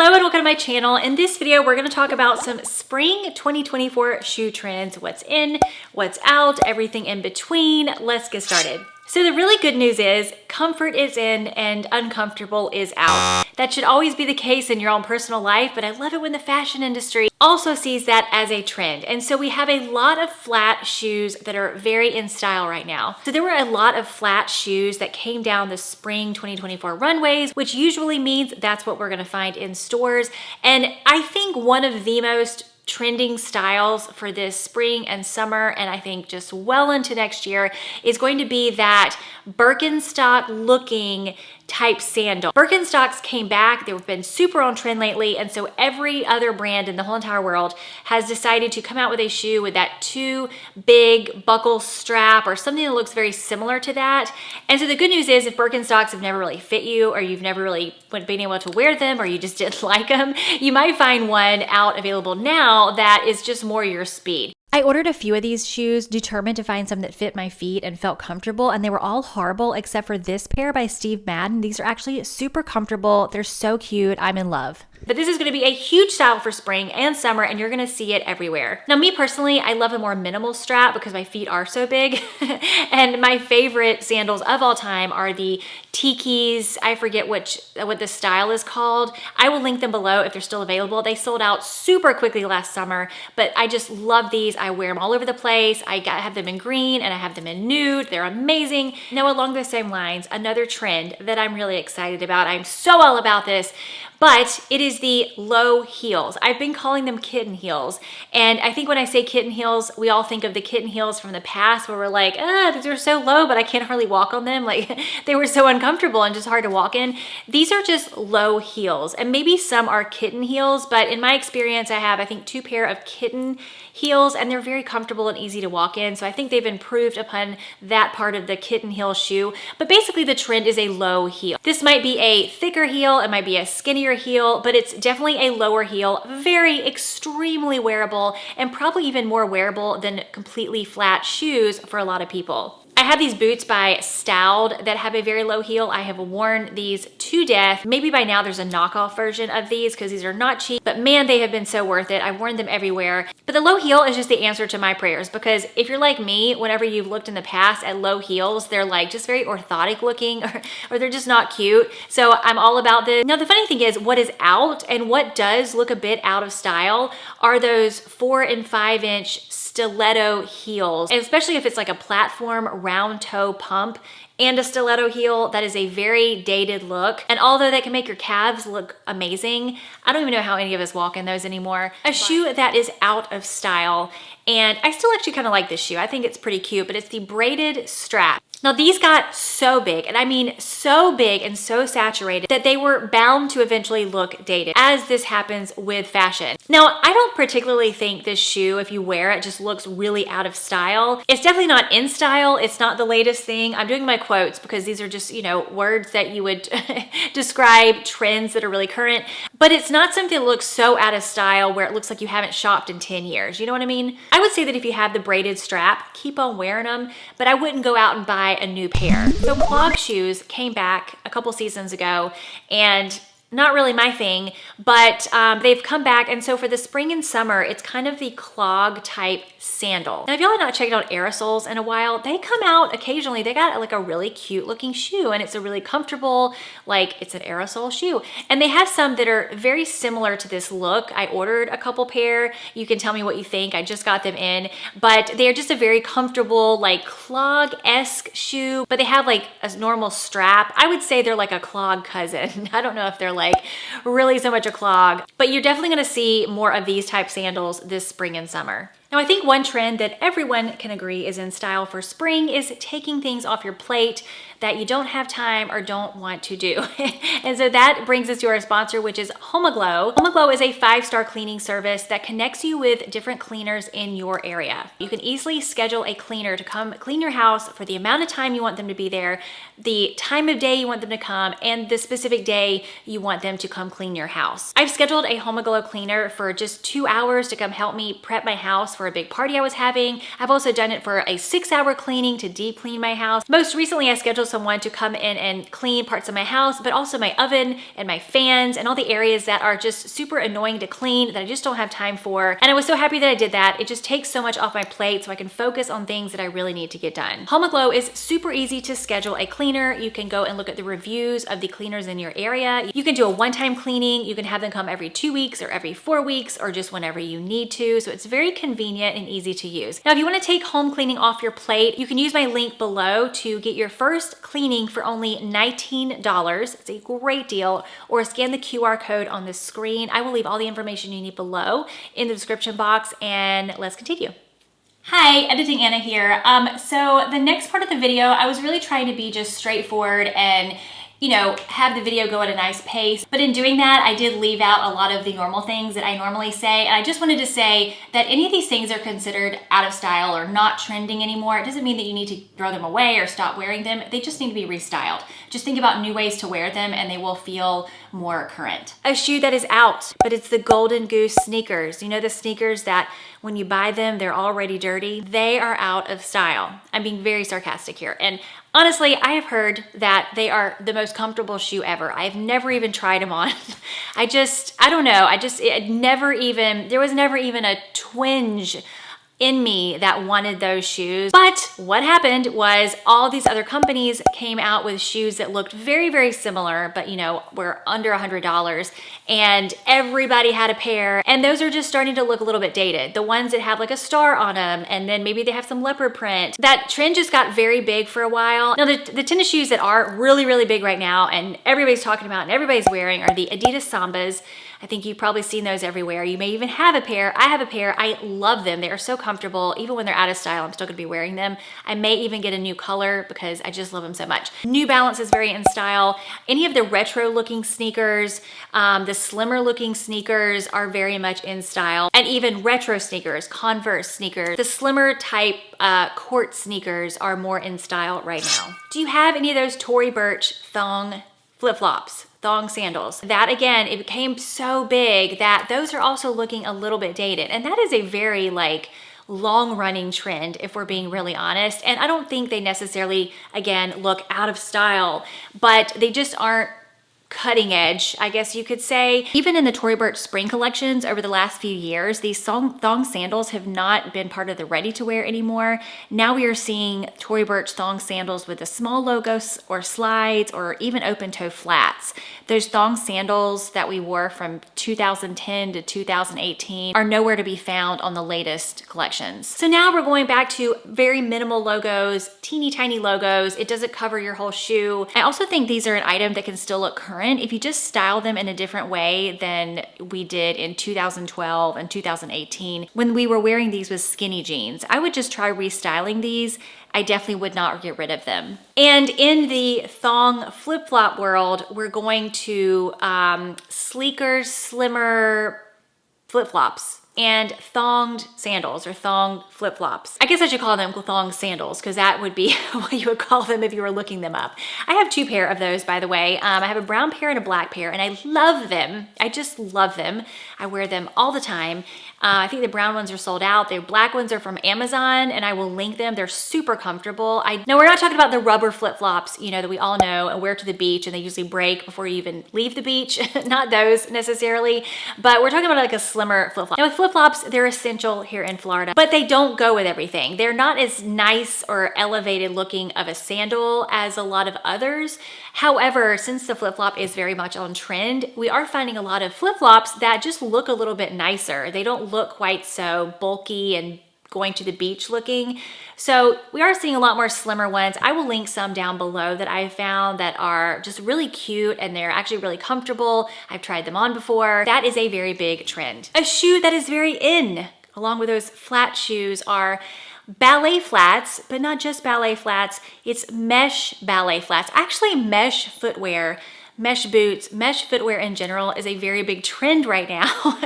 Hello and welcome to my channel. In this video, we're going to talk about some spring 2024 shoe trends, what's in, what's out, everything in between. Let's get started. So the really good news is comfort is in and uncomfortable is out. That should always be the case in your own personal life, but I love it when the fashion industry also sees that as a trend. And so we have a lot of flat shoes that are very in style right now. So there were a lot of flat shoes that came down the spring 2024 runways, which usually means that's what we're gonna find in stores. And I think one of the most trending styles for this spring and summer, and I think just well into next year, is going to be that Birkenstock looking type sandal. Birkenstocks came back. They've been super on trend lately, and so every other brand in the whole entire world has decided to come out with a shoe with that too big buckle strap or something that looks very similar to that. And so the good news is if Birkenstocks have never really fit you, or you've never really been able to wear them, or you just didn't like them, you might find one out available now that is just more your speed. I ordered a few of these shoes, determined to find some that fit my feet and felt comfortable, and they were all horrible except for this pair by Steve Madden. These are actually super comfortable. They're so cute. I'm in love. But this is going to be a huge style for spring and summer, and you're going to see it everywhere. Now, me personally, I love a more minimal strap because my feet are so big. And my favorite sandals of all time are the Tikis. I forget what the style is called. I will link them below if they're still available. They sold out super quickly last summer, but I just love these. I wear them all over the place. I have them in green and I have them in nude. They're amazing. Now, along the same lines, another trend that I'm really excited about. I'm so all about this. But it is the low heels. I've been calling them kitten heels. And I think when I say kitten heels, we all think of the kitten heels from the past where we're like, these are so low, but I can't hardly walk on them. Like they were so uncomfortable and just hard to walk in. These are just low heels. And maybe some are kitten heels, but in my experience, I have, I think, 2 pair of kitten heels, and they're very comfortable and easy to walk in. So I think they've improved upon that part of the kitten heel shoe. But basically the trend is a low heel. This might be a thicker heel, it might be a skinnier heel, but it's definitely a lower heel, very extremely wearable, and probably even more wearable than completely flat shoes for a lot of people. I have these boots by Stowed that have a very low heel. I have worn these to death. Maybe by now there's a knockoff version of these because these are not cheap, but man, they have been so worth it. I've worn them everywhere. But the low heel is just the answer to my prayers, because if you're like me, whenever you've looked in the past at low heels, they're like just very orthotic looking or they're just not cute. So I'm all about this. Now, the funny thing is what is out and what does look a bit out of style are those 4 and 5 inch stiletto heels, and especially if it's like a platform round toe pump and a stiletto heel, that is a very dated look. And although they can make your calves look amazing, I don't even know how any of us walk in those anymore. A shoe that is out of style, and I still actually kind of like this shoe. I think it's pretty cute, but it's the braided strap. Now these got so big, and I mean so big and so saturated that they were bound to eventually look dated, as this happens with fashion. Now, I don't particularly think this shoe, if you wear it, just looks really out of style. It's definitely not in style. It's not the latest thing. I'm doing my quotes because these are just, you know, words that you would describe trends that are really current, but it's not something that looks so out of style where it looks like you haven't shopped in 10 years. You know what I mean? I would say that if you have the braided strap, keep on wearing them, but I wouldn't go out and buy a new pair. So clog shoes came back a couple seasons ago, and not really my thing, but they've come back. And so for the spring and summer, it's kind of the clog type sandal. Now, if y'all have not checked out Aerosoles in a while, they come out occasionally. They got like a really cute looking shoe, and it's a really comfortable, like it's an aerosol shoe. And they have some that are very similar to this look. I ordered a couple pair. You can tell me what you think. I just got them in, but they are just a very comfortable, like clog-esque shoe, but they have like a normal strap. I would say they're like a clog cousin. I don't know if they're like really so much a clog, but you're definitely gonna see more of these type sandals this spring and summer. Now, I think one trend that everyone can agree is in style for spring is taking things off your plate that you don't have time or don't want to do. And so that brings us to our sponsor, which is HomeAglow. HomeAglow is a 5-star cleaning service that connects you with different cleaners in your area. You can easily schedule a cleaner to come clean your house for the amount of time you want them to be there, the time of day you want them to come, and the specific day you want them to come clean your house. I've scheduled a HomeAglow cleaner for just 2 hours to come help me prep my house for for a big party I was having. I've also done it for a 6-hour cleaning to deep clean my house. Most recently, I scheduled someone to come in and clean parts of my house, but also my oven and my fans and all the areas that are just super annoying to clean that I just don't have time for. And I was so happy that I did that. It just takes so much off my plate so I can focus on things that I really need to get done. Home Aglow is super easy to schedule a cleaner. You can go and look at the reviews of the cleaners in your area. You can do a one-time cleaning. You can have them come every 2 weeks or every 4 weeks or just whenever you need to. So it's very convenient and easy to use. Now, if you want to take home cleaning off your plate, you can use my link below to get your first cleaning for only $19. It's a great deal. Or scan the QR code on the screen. I will leave all the information you need below in the description box, and let's continue. Hi, Editing Anna here. So the next part of the video, I was really trying to be just straightforward and have the video go at a nice pace. But in doing that, I did leave out a lot of the normal things that I normally say. And I just wanted to say that any of these things are considered out of style or not trending anymore. It doesn't mean that you need to throw them away or stop wearing them. They just need to be restyled. Just think about new ways to wear them and they will feel more current. A shoe that is out, but it's the Golden Goose sneakers. You know, the sneakers that when you buy them, they're already dirty. They are out of style. I'm being very sarcastic here. And honestly, I have heard that they are the most comfortable shoe ever. I've never even tried them on. I don't know. There was never even a twinge in me that wanted those shoes. But what happened was all these other companies came out with shoes that looked very, very similar, but were under $100, and everybody had a pair. And those are just starting to look a little bit dated. The ones that have like a star on them, and then maybe they have some leopard print. That trend just got very big for a while. Now, the tennis shoes that are really, really big right now, and everybody's talking about and everybody's wearing, are the Adidas Sambas. I think you've probably seen those everywhere. You may even have a pair. I have a pair. I love them. They are so comfortable. Even when they're out of style, I'm still gonna be wearing them. I may even get a new color because I just love them so much. New Balance is very in style. Any of the retro looking sneakers, the slimmer looking sneakers are very much in style. And even retro sneakers, Converse sneakers, the slimmer type court sneakers are more in style right now. Do you have any of those Tory Burch thong flip-flops? Thong sandals. That again, it became so big that those are also looking a little bit dated. And that is a very long running trend if we're being really honest. And I don't think they necessarily, again, look out of style, but they just aren't cutting edge, I guess you could say. Even in the Tory Burch spring collections over the last few years, these thong sandals have not been part of the ready-to-wear anymore. Now we are seeing Tory Burch thong sandals with the small logos or slides or even open-toe flats. Those thong sandals that we wore from 2010 to 2018 are nowhere to be found on the latest collections. So now we're going back to very minimal logos, teeny tiny logos. It doesn't cover your whole shoe. I also think these are an item that can still look current if you just style them in a different way than we did in 2012 and 2018 when we were wearing these with skinny jeans. I would just try restyling these. I definitely would not get rid of them. And in the thong flip-flop world, we're going to sleeker, slimmer flip-flops and thonged sandals or thong flip-flops. I guess I should call them thong sandals because that would be what you would call them if you were looking them up. I have 2 pair of those, by the way. I have a brown pair and a black pair, and I love them. I just love them. I wear them all the time. I think the brown ones are sold out. The black ones are from Amazon, and I will link them. They're super comfortable. No, we're not talking about the rubber flip-flops, that we all know and wear to the beach, and they usually break before you even leave the beach. Not those necessarily, but we're talking about like a slimmer flip-flop. Now with flip-flops, they're essential here in Florida, but they don't go with everything. They're not as nice or elevated looking of a sandal as a lot of others. However, since the flip-flop is very much on trend, we are finding a lot of flip-flops that just look a little bit nicer. They don't look quite so bulky and going to the beach looking. So we are seeing a lot more slimmer ones. I will link some down below that I found that are just really cute and they're actually really comfortable. I've tried them on before. That is a very big trend. A shoe that is very in, along with those flat shoes, are ballet flats, but not just ballet flats. It's mesh ballet flats. Actually, mesh footwear, mesh boots, mesh footwear in general is a very big trend right now.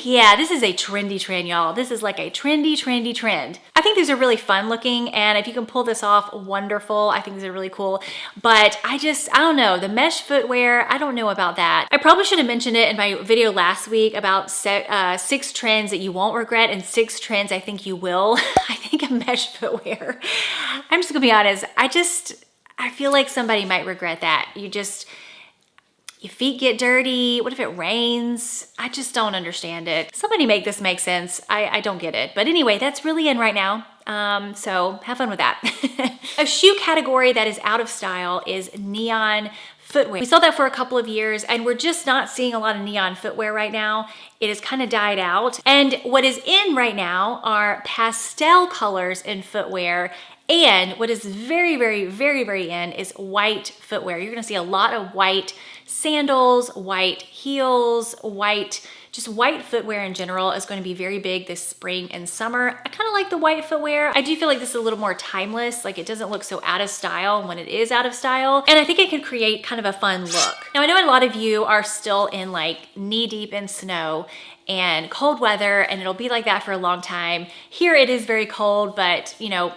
Yeah, this is a trendy trend, y'all. This is like a trendy trend. I think these are really fun looking, and if you can pull this off, wonderful. I think these are really cool, but I don't know, the mesh footwear, I don't know about that. I probably should have mentioned it in my video last week about 6 trends that you won't regret and 6 trends I think you will. I think a mesh footwear. I'm just gonna be honest, I feel like somebody might regret that. Your feet get dirty. What if it rains? I just don't understand it. Somebody make this make sense. I don't get it. But anyway, that's really in right now. So have fun with that. A shoe category that is out of style is neon footwear. We saw that for a couple of years, and we're just not seeing a lot of neon footwear right now. It has kind of died out. And what is in right now are pastel colors in footwear. And what is very, very, very, very in is white footwear. You're gonna see a lot of white sandals, white heels, just white footwear in general is going to be very big this spring and summer. I kind of like the white footwear. I do feel like this is a little more timeless. Like, it doesn't look so out of style when it is out of style. And I think it can create kind of a fun look. Now, I know a lot of you are still in like knee deep in snow and cold weather, and it'll be like that for a long time. Here it is very cold, but you know,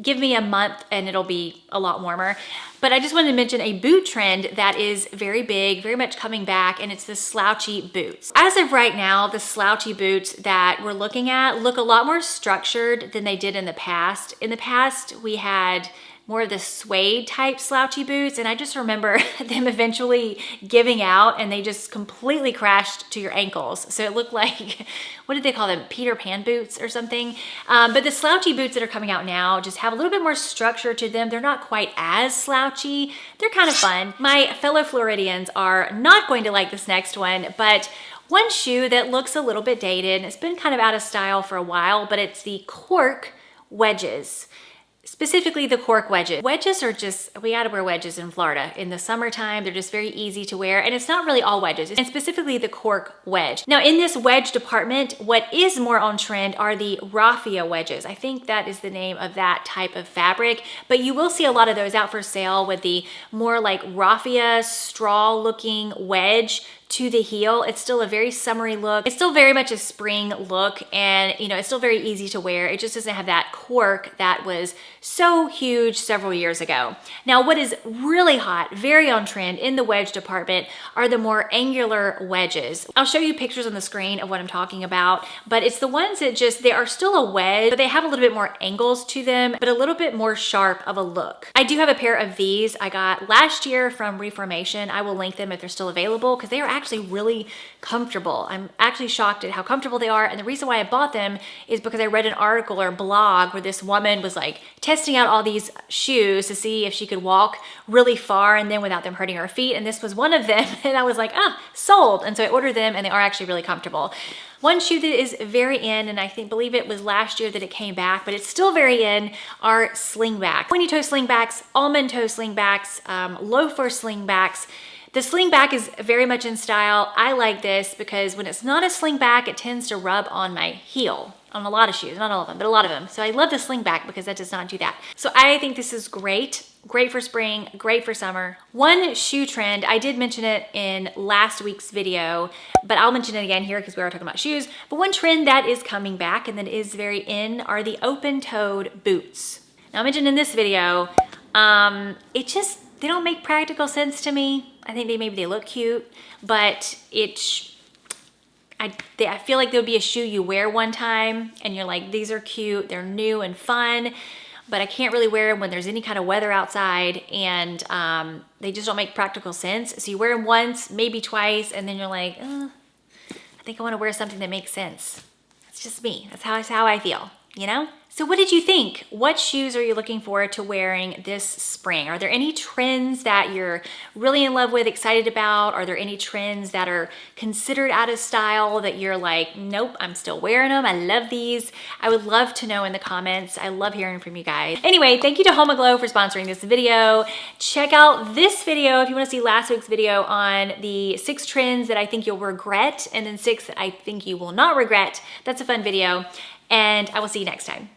give me a month and it'll be a lot warmer. But I just wanted to mention a boot trend that is very big, very much coming back, and it's the slouchy boots. As of right now, the slouchy boots that we're looking at look a lot more structured than they did in the past. In the past, we had more of the suede type slouchy boots, and I just remember them eventually giving out and they just completely crashed to your ankles. So it looked like, what did they call them? Peter Pan boots or something. But the slouchy boots that are coming out now just have a little bit more structure to them. They're not quite as slouchy. They're kind of fun. My fellow Floridians are not going to like this next one, but one shoe that looks a little bit dated, and it's been kind of out of style for a while, but it's the cork wedges. Specifically the cork wedges. Wedges are just, we gotta wear wedges in Florida. In the summertime, they're just very easy to wear, and it's not really all wedges, and specifically the cork wedge. Now in this wedge department, what is more on trend are the raffia wedges. I think that is the name of that type of fabric, but you will see a lot of those out for sale with the more like raffia straw looking wedge to the heel. It's still a very summery look. It's still very much a spring look, and you know, it's still very easy to wear. It just doesn't have that cork that was so huge several years ago. Now, what is really hot, very on trend in the wedge department are the more angular wedges. I'll show you pictures on the screen of what I'm talking about, but it's the ones that just, they are still a wedge, but they have a little bit more angles to them, but a little bit more sharp of a look. I do have a pair of these I got last year from Reformation. I will link them if they're still available, because they are actually really comfortable. I'm actually shocked at how comfortable they are, and the reason why I bought them is because I read an article or blog where this woman was like testing out all these shoes to see if she could walk really far and then without them hurting her feet, and this was one of them, and I was like, sold. And so I ordered them, and they are actually really comfortable. One shoe that is very in, and I believe it was last year that it came back, but it's still very in, are slingbacks. Pointy toe slingbacks, almond toe slingbacks, loafer slingbacks. The slingback is very much in style. I like this because when it's not a slingback, it tends to rub on my heel. On a lot of shoes, not all of them, but a lot of them. So I love the slingback because that does not do that. So I think this is great. Great for spring, great for summer. One shoe trend, I did mention it in last week's video, but I'll mention it again here because we are talking about shoes. But one trend that is coming back and that is very in are the open-toed boots. Now I mentioned in this video, they don't make practical sense to me. I think maybe they look cute, but I feel like there would be a shoe you wear one time and you're like, these are cute, they're new and fun, but I can't really wear them when there's any kind of weather outside, and they just don't make practical sense. So you wear them once, maybe twice, and then you're like, I think I want to wear something that makes sense. That's just me. That's how I feel, you know? So what did you think? What shoes are you looking forward to wearing this spring? Are there any trends that you're really in love with, excited about? Are there any trends that are considered out of style that you're like, nope, I'm still wearing them, I love these? I would love to know in the comments. I love hearing from you guys. Anyway, thank you to Home Aglow for sponsoring this video. Check out this video if you want to see last week's video on the 6 trends that I think you'll regret, and then 6 that I think you will not regret. That's a fun video, and I will see you next time.